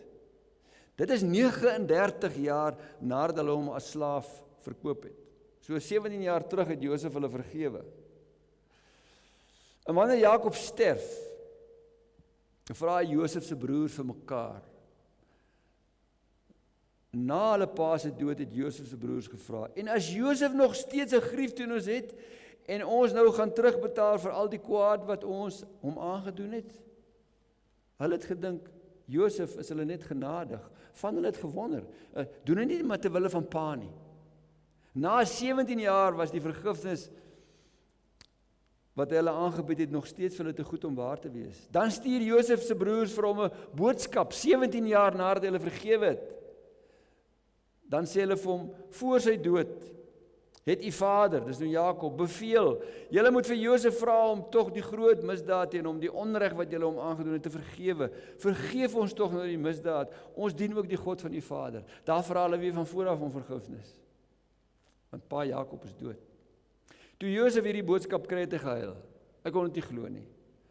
Dit is 39 jaar nadat hulle hom as slaaf verkoop het. So 17 jaar terug het Josef hulle vergewe. En wanneer Jakob sterf, vra Josef se broers vir mekaar. Na hulle pa se dood het Josef se broers gevra, en as Josef nog steeds 'n grief teen ons het, en ons nou gaan terugbetaal vir al die kwaad wat ons hom aangedoen het? Hulle het gedink, Josef is hulle net genadig. Van hulle het gewonder, doen hy nie maar ter wille van pa nie. Na 17 jaar was die vergifnis wat hy hulle aangebied het nog steeds vir hulle te goed om waar te wees. Dan stuur Josef se broers vir hom 'n boodskap, 17 jaar nadat hy hulle vergewe het. Dan sê hulle vir hom, voor sy dood, het u vader, dis nou Jakob, beveel, julle moet vir Josef vra om tog die groot misdaad teen hom, die onreg wat julle hom aangedoen het, te vergewe. Vergeef ons tog nou die misdaad, ons dien ook die God van die vader. Daar vra hulle weer van vooraf om vergifnis. Want pa Jakob is dood. Toe Josef hierdie boodskap kry, het hy gehuil. Ek kon dit nie glo nie.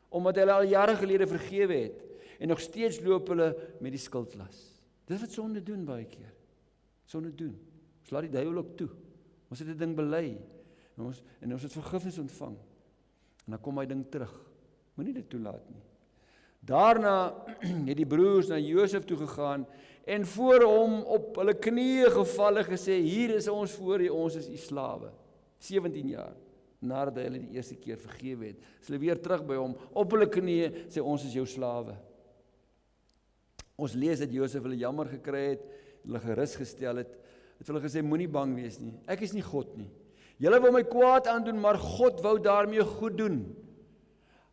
Omdat hy al jare gelede vergewe het. en nog steeds loop hulle met die skuldlas. Dis wat sonde doen baie keer. Sonde doen. Ons laat die duiwel ook toe. Ons het die ding bely, en ons het vergifnis ontvang, en dan kom hy ding terug. Moenie dit toelaat nie. Daarna het die broers na Josef toe gegaan, en voor hom op hulle knieë gevalle gesê, hier is ons voor u, ons is u slawe. 17 jaar, nadat hy hulle die eerste keer vergewe het, is hulle weer terug by hom, op hulle knieë, sê ons is jou slawe. Ons lees dat Josef hulle jammer gekry het, hulle gerus gestel het hulle gesê, moenie bang wees nie, ek is nie God nie. Julle wou my kwaad aandoen, maar God wou daarmee goed doen.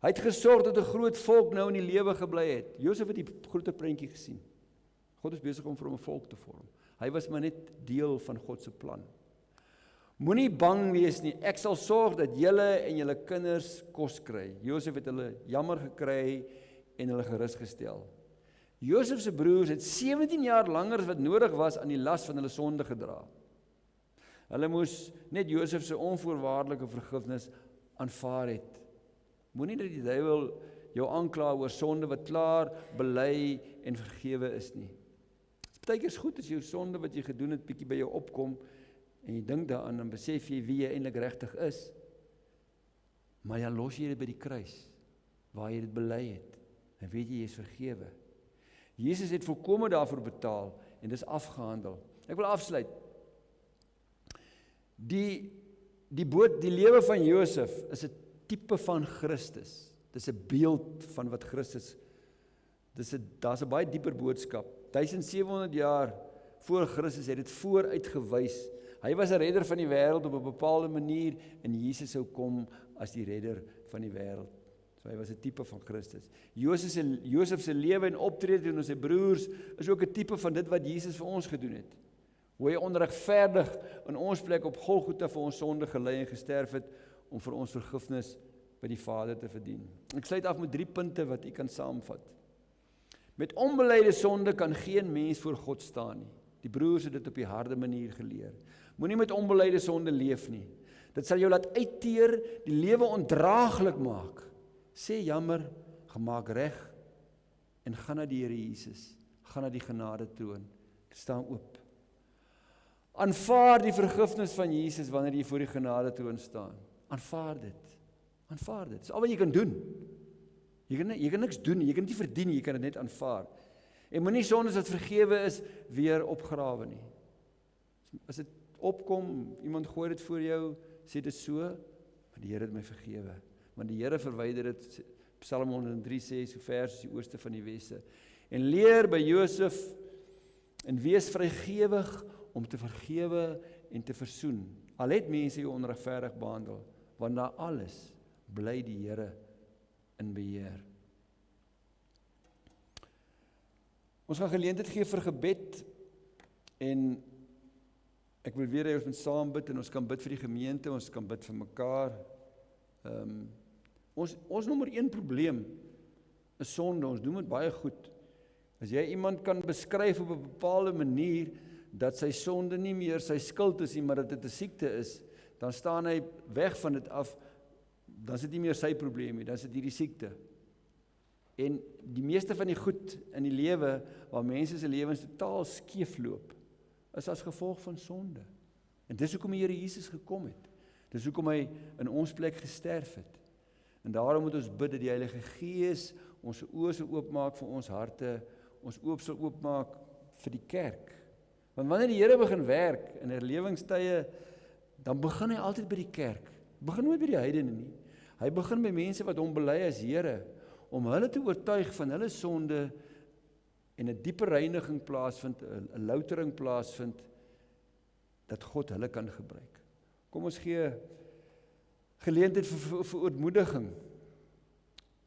Hy het gesorg dat 'n groot volk nou in die lewe gebly het. Josef het die groter prentjie gesien. God is besig om vir hom 'n volk te vorm. Hy was maar net deel van God se plan. Moenie bang wees nie, ek sal sorg dat julle en julle kinders kos kry. Josef het hulle jammer gekry en hulle gerus gestel. Josef se broers het 17 jaar langer as wat nodig was aan die las van hulle sonde gedra. Hulle moes net Josef se onvoorwaardelike vergifnis aanvaar het. Moenie dat die duiwel jou aankla oor sonde wat klaar bely en vergewe is nie. Partykeer is goed as jou sonde wat jy gedoen het bietjie by jou opkom en jy dink daaraan en besef jy wie jy eintlik regtig is. Maar dan los jy dit by die kruis waar jy dit bely het. En weet jy is vergewe. Jesus het volkome daarvoor betaal en dis afgehandel. Ek wil afsluit. Die lewe van Josef is 'n tipe van Christus. Dis 'n beeld van wat Christus. Daar's 'n baie dieper boodskap. 1700 jaar voor Christus het dit vooruitgewys. Hy was 'n redder van die wêreld op 'n bepaalde manier en Jesus sou kom as die redder van die wêreld. So hy was 'n tipe van Christus. Josef se lewe en optrede teenoor sy broers is ook 'n tipe van dit wat Jesus vir ons gedoen het. Hoe hy onregverdig in ons plek op Golgotha vir ons sonde gely en gesterf het om vir ons vergifnis by die Vader te verdien. Ek sluit af met 3 punte wat u kan saamvat. Met onbelyde sonde kan geen mens voor God staan nie. Die broers het dit op die harde manier geleer. Moenie met onbelyde sonde leef nie. Dit sal jou laat uitteer, die lewe ondraaglik maak. Sê jammer, gemaak reg en gaan na die Here Jesus. Gaan na die genade troon. Staan oop. Aanvaar die vergifnis van Jesus wanneer jy voor die genade troon staan. Aanvaar dit. Aanvaar dit. Dis al wat jy kan doen. Jy kan niks doen, jy kan dit nie verdien, jy kan dit net aanvaar. En moenie sondes wat vergewe is weer opgrawe nie. As dit opkom, iemand gooi dit voor jou, sê dit so, maar die Here het my vergewe. Want die Here verwyder dit, Psalm 103 sê, so ver soos die ooste van die weste. En leer by Josef en wees vrygewig om te vergewe en te versoen. Al het mense jou onregverdig behandel, want na alles bly die Here in beheer. Ons gaan geleentheid gee vir gebed en ek wil weer hê ons moet saam bid en ons kan bid vir die gemeente, ons kan bid vir mekaar. Ons nommer 1 probleem is sonde, ons doen dit baie goed. As jy iemand kan beskryf op 'n bepaalde manier dat sy sonde nie meer sy skuld is nie, maar dat dit 'n siekte is, dan staan hy weg van dit af, dan is dit nie meer sy probleem nie, dan is dit hierdie siekte. En die meeste van die goed in die lewe, waar mense se lewens totaal skeefloop, is as gevolg van sonde. En dis hoekom die Here Jesus gekom het. Dis hoekom hy in ons plek gesterf het. En daarom moet ons bid dat die Heilige Gees ons oë sal oopmaak vir ons harte, ons oop sal oopmaak vir die kerk. Want wanneer die Here begin werk in herlewingstye, dan begin hy altyd by die kerk. Begin nooit by die heidene nie. Hy begin by mense wat hom bely as Here, om hulle te oortuig van hulle sonde en 'n dieper reiniging plaasvind, 'n loutering plaasvind, dat God hulle kan gebruik. Kom ons gee geleentheid vir ootmoediging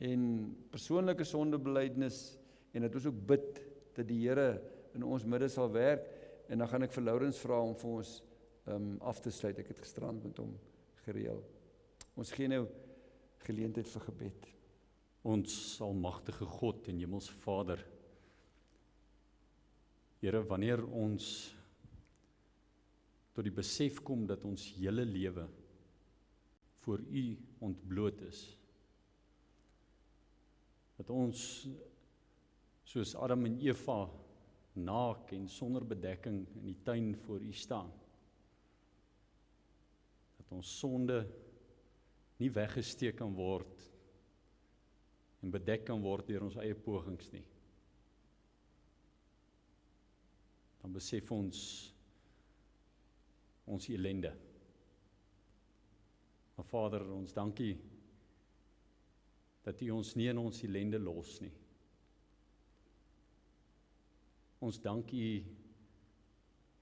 en persoonlike sondebelydenis en dat ons ook bid dat die Here in ons midde sal werk en dan gaan ek vir Lourens vra om vir ons af te sluit. Ek het gisterand met hom gereël. Ons gee nou geleentheid vir gebed. Ons almagtige God en Hemelse Vader, Here, wanneer ons tot die besef kom dat ons hele lewe voor U ontbloot is, dat ons soos Adam en Eva naak en sonder bedekking in die tuin voor U staan. Dat ons sonde nie weggesteek kan word en bedek kan word deur ons eie pogings nie. Dan besef ons ellende. Maar Vader, ons dankie dat U ons nie in ons ellende los nie. Ons dank U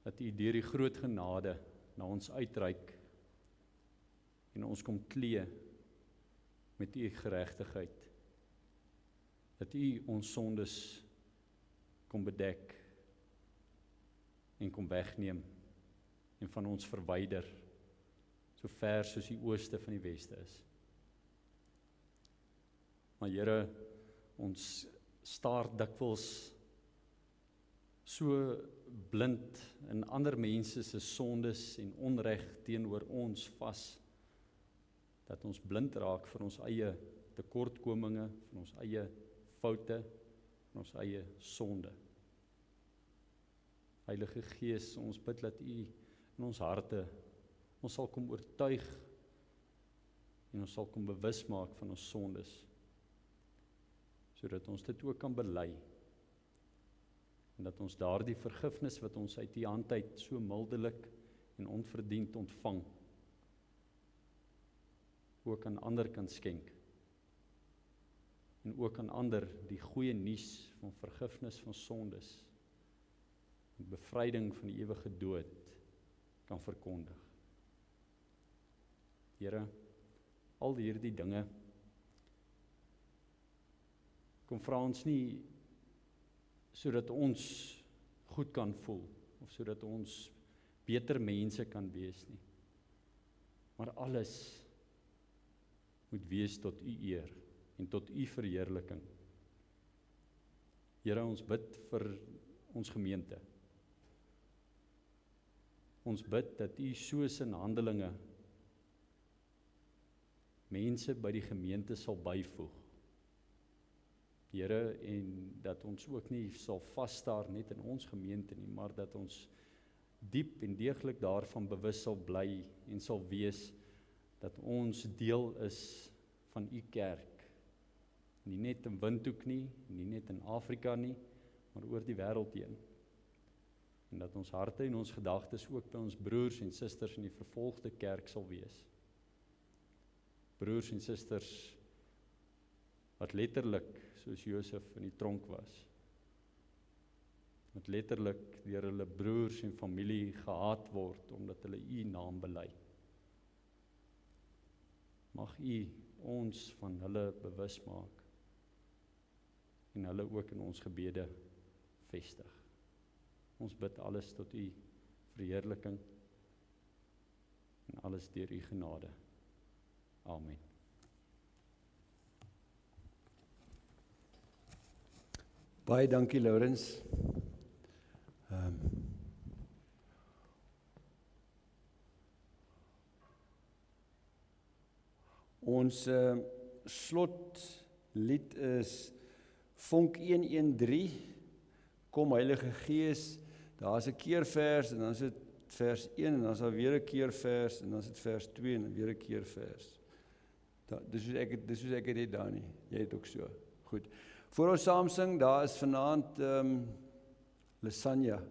dat U deur die groot genade na ons uitreik en ons kom klee met U geregtigheid. Dat U ons sondes kom bedek en kom wegneem en van ons verwyder, so ver soos die ooste van die weste is. Maar Here, ons staar dikwels so blind in ander mense se sondes en onreg teenoor ons vas, dat ons blind raak vir ons eie tekortkominge, vir ons eie foute, vir ons eie sonde. Heilige Gees, ons bid dat U in ons harte ons sal kom oortuig en ons sal kom bewus maak van ons sondes, sodat ons dit ook kan bely en dat ons daardie vergifnis wat ons uit U hand uit so mildelik en onverdiend ontvang, ook aan ander kan skenk en ook aan ander die goeie nuus van vergifnis van sondes en bevryding van die ewige dood kan verkondig. Here, al hierdie dinge kom vra ons nie sodat ons goed kan voel of sodat ons beter mense kan wees nie, maar alles moet wees tot U eer en tot U verheerliking. Here, ons bid vir ons gemeente. Ons bid dat U soos in Handelinge mense by die gemeente sal byvoeg. Here, en dat ons ook nie sal vasstaar net in ons gemeente nie, maar dat ons diep en deeglik daarvan bewus sal bly en sal wees dat ons deel is van U kerk. Nie net in Windhoek nie, nie net in Afrika nie, maar oor die wêreld heen. En dat ons harte en ons gedagtes ook by ons broers en susters in die vervolgde kerk sal wees. Broers en susters wat letterlik, soos Josef in die tronk was, wat letterlik deur hulle broers en familie gehaat word, omdat hulle U naam bely. Mag U ons van hulle bewus maak, en hulle ook in ons gebede vestig. Ons bid alles tot U verheerliking, en alles deur U genade. Amen. Baie dankie, Laurens. Ons slotlied is Vonk 113, Kom Heilige Gees. Daar is 'n keervers, en dan is dit vers 1, en dan is daar weer 'n keervers, en dan is dit vers 2, en dan weer 'n keervers. Dis soos ek het dit daar nie. Jy het ook so. Goed. Voor ons saam sing, daar is vanaand lasagne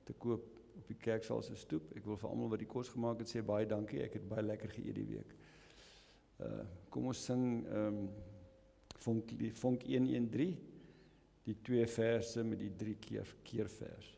te koop op die kerksaal se stoep. Ek wil vir almal wat die kos gemaak het sê baie dankie. Ek het baie lekker geëet die week. Kom ons sing Vonk 113, die 2 verse met die 3 keervers.